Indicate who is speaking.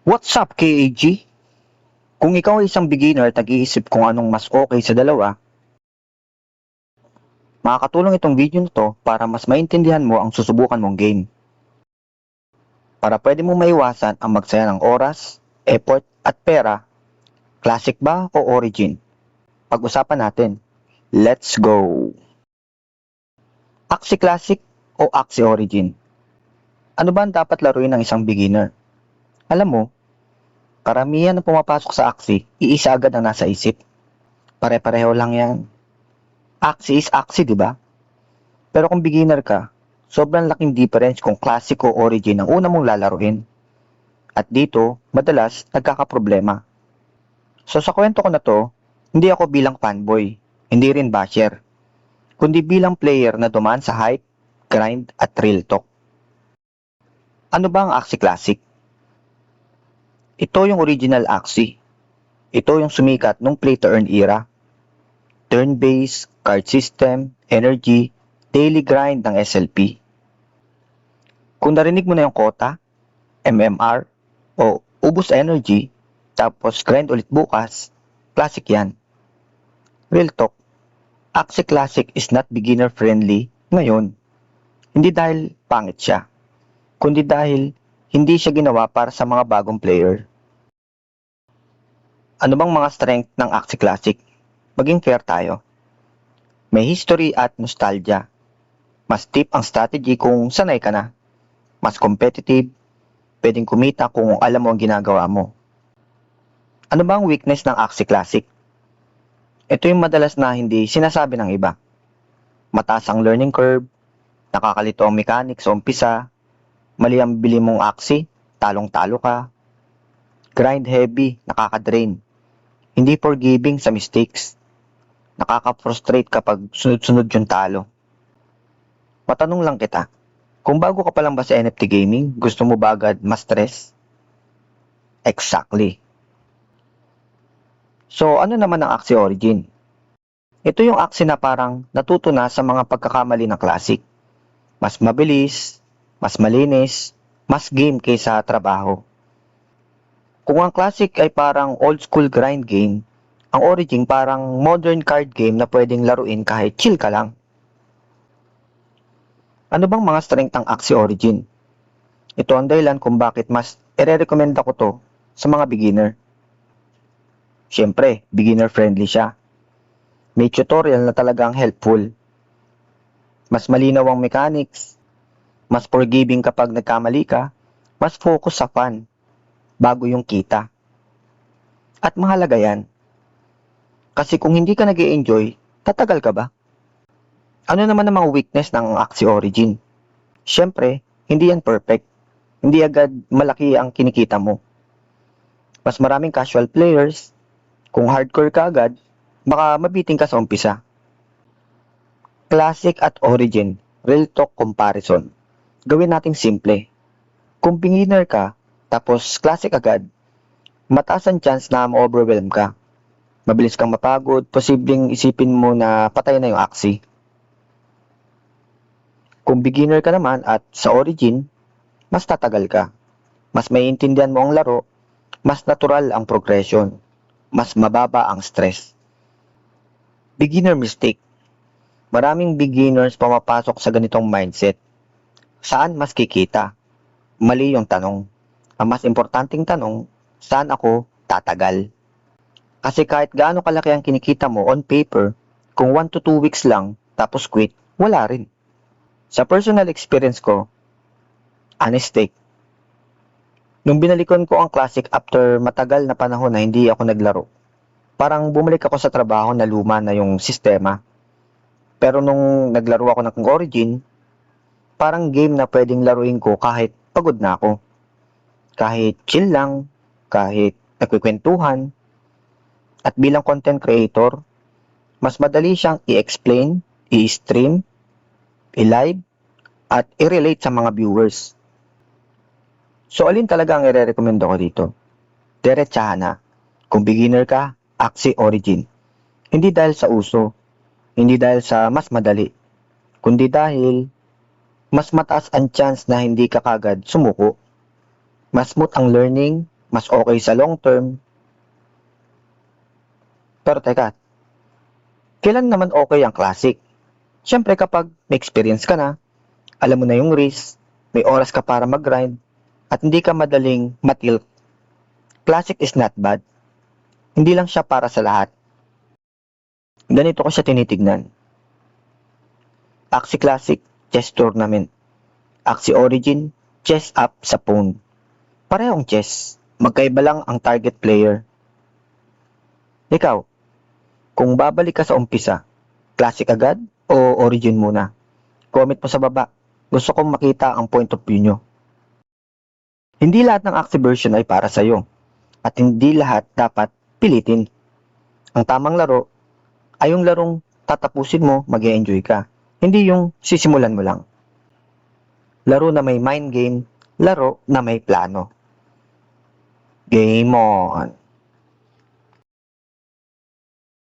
Speaker 1: What's up, KAG? Kung ikaw ay isang beginner at nag-iisip kung anong mas okay sa dalawa, makakatulong itong video na to para mas maintindihan mo ang susubukan mong game. Para pwede mong maiwasan ang magsaya ng oras, effort at pera, classic ba o origin? Pag-usapan natin. Let's go! Axie Classic o Axie Origin? Ano ba ang dapat laruin ng isang beginner? Alam mo, karamihan na pumapasok sa Axie, iisa agad ang nasa isip. Pare-pareho lang yan. Axie is Axie, di ba? Pero kung beginner ka, sobrang laking difference kung classic o origin ang una mong lalaruin. At dito, madalas, nagkakaproblema. So sa kwento ko na to, hindi ako bilang fanboy, hindi rin basher, kundi bilang player na dumaan sa hype, grind at real talk. Ano ba ang Axie Classic? Ito yung original Axie. Ito yung sumikat nung play to earn era. Turn-based, card system, energy, daily grind ng SLP. Kung narinig mo na yung quota, MMR, o ubos energy, tapos grind ulit bukas, classic yan. Real talk, Axie Classic is not beginner friendly ngayon. Hindi dahil pangit siya, kundi dahil hindi siya ginawa para sa mga bagong player. Ano bang mga strength ng Axie Classic? Maging fair tayo. May history at nostalgia. Mas deep ang strategy kung sanay ka na. Mas competitive, pwedeng kumita kung alam mo ang ginagawa mo. Ano ba ang weakness ng Axie Classic? Ito yung madalas na hindi sinasabi ng iba. Mataas ang learning curve, nakakalito ang mechanics sa umpisa, mali ang bili mong Axie, talong-talo ka. Grind heavy, nakaka-drain. Hindi forgiving sa mistakes. Nakaka-frustrate kapag sunod-sunod yung talo. Matanong lang kita, kung bago ka pa lang ba sa NFT gaming, gusto mo ba agad ma-stress? Exactly. So, ano naman ang Axie Origin? Ito yung Axie na parang natuto na sa mga pagkakamali ng Classic. Mas mabilis, mas malinis, mas game kaysa trabaho. Kung ang Classic ay parang old school grind game, ang Origin parang modern card game na pwedeng laruin kahit chill ka lang. Ano bang mga strength ng Axie Origin? Ito ang dahilan kung bakit mas ire-recommenda ko to sa mga beginner. Siyempre, beginner friendly siya. May tutorial na talagang helpful. Mas malinaw ang mechanics, mas forgiving kapag nagkamali ka, mas focus sa fun, bago yung kita. At mahalaga yan. Kasi kung hindi ka nag-i-enjoy, tatagal ka ba? Ano naman ang mga weakness ng Axie Origin? Siyempre, hindi yan perfect. Hindi agad malaki ang kinikita mo. Mas maraming casual players. Kung hardcore ka agad, baka mabiting ka sa umpisa. Classic at Origin, real talk comparison. Gawin nating simple. Kung beginner ka, tapos Classic agad, mataas ang chance na ma-overwhelm ka. Mabilis kang mapagod, posibleng isipin mo na patay na yung Axie. Kung beginner ka naman at sa Origin, mas tatagal ka. Mas maiintindihan mo ang laro, mas natural ang progression, mas mababa ang stress. Beginner mistake. Maraming beginners pumapasok sa ganitong mindset. Saan mas kikita? Mali yung tanong. Ang mas importanteng tanong, saan ako tatagal? Kasi kahit gaano kalaki ang kinikita mo on paper, kung 1 to 2 weeks lang, tapos quit, wala rin. Sa personal experience ko, honest take. Nung binalikon ko ang Classic after matagal na panahon na hindi ako naglaro, parang bumalik ako sa trabaho na luma na yung sistema. Pero nung naglaro ako ng Origin, parang game na pwedeng laruin ko kahit pagod na ako. Kahit chill lang, kahit nagkikwentuhan. At bilang content creator, mas madali siyang i-explain, i-stream, i-live, at i-relate sa mga viewers. So, alin talaga ang i-recommend ko dito? Diretsahan na. Kung beginner ka, Axie Origin. Hindi dahil sa uso, hindi dahil sa mas madali, kundi dahil mas mataas ang chance na hindi ka kagad sumuko. Mas smooth ang learning, mas okay sa long term. Pero teka, kailan naman okay ang classic? Siyempre kapag may experience ka na, alam mo na yung risk, may oras ka para mag-grind, at hindi ka madaling matilt. Classic is not bad. Hindi lang siya para sa lahat. Ganito ko siya tinitignan. Axie Classic, chess tournament. Axie Origin, chess app sa phone. Parehong chess, magkaiba lang ang target player. Ikaw, kung babalik ka sa umpisa, Classic agad o Origin muna? Comment mo sa baba. Gusto kong makita ang point of view nyo. Hindi lahat ng Axie version ay para sa'yo. At hindi lahat dapat pilitin. Ang tamang laro ay yung larong tatapusin mo, mag-e-enjoy ka. Hindi yung sisimulan mo lang. Laro na may mind game, laro na may plano. Game on!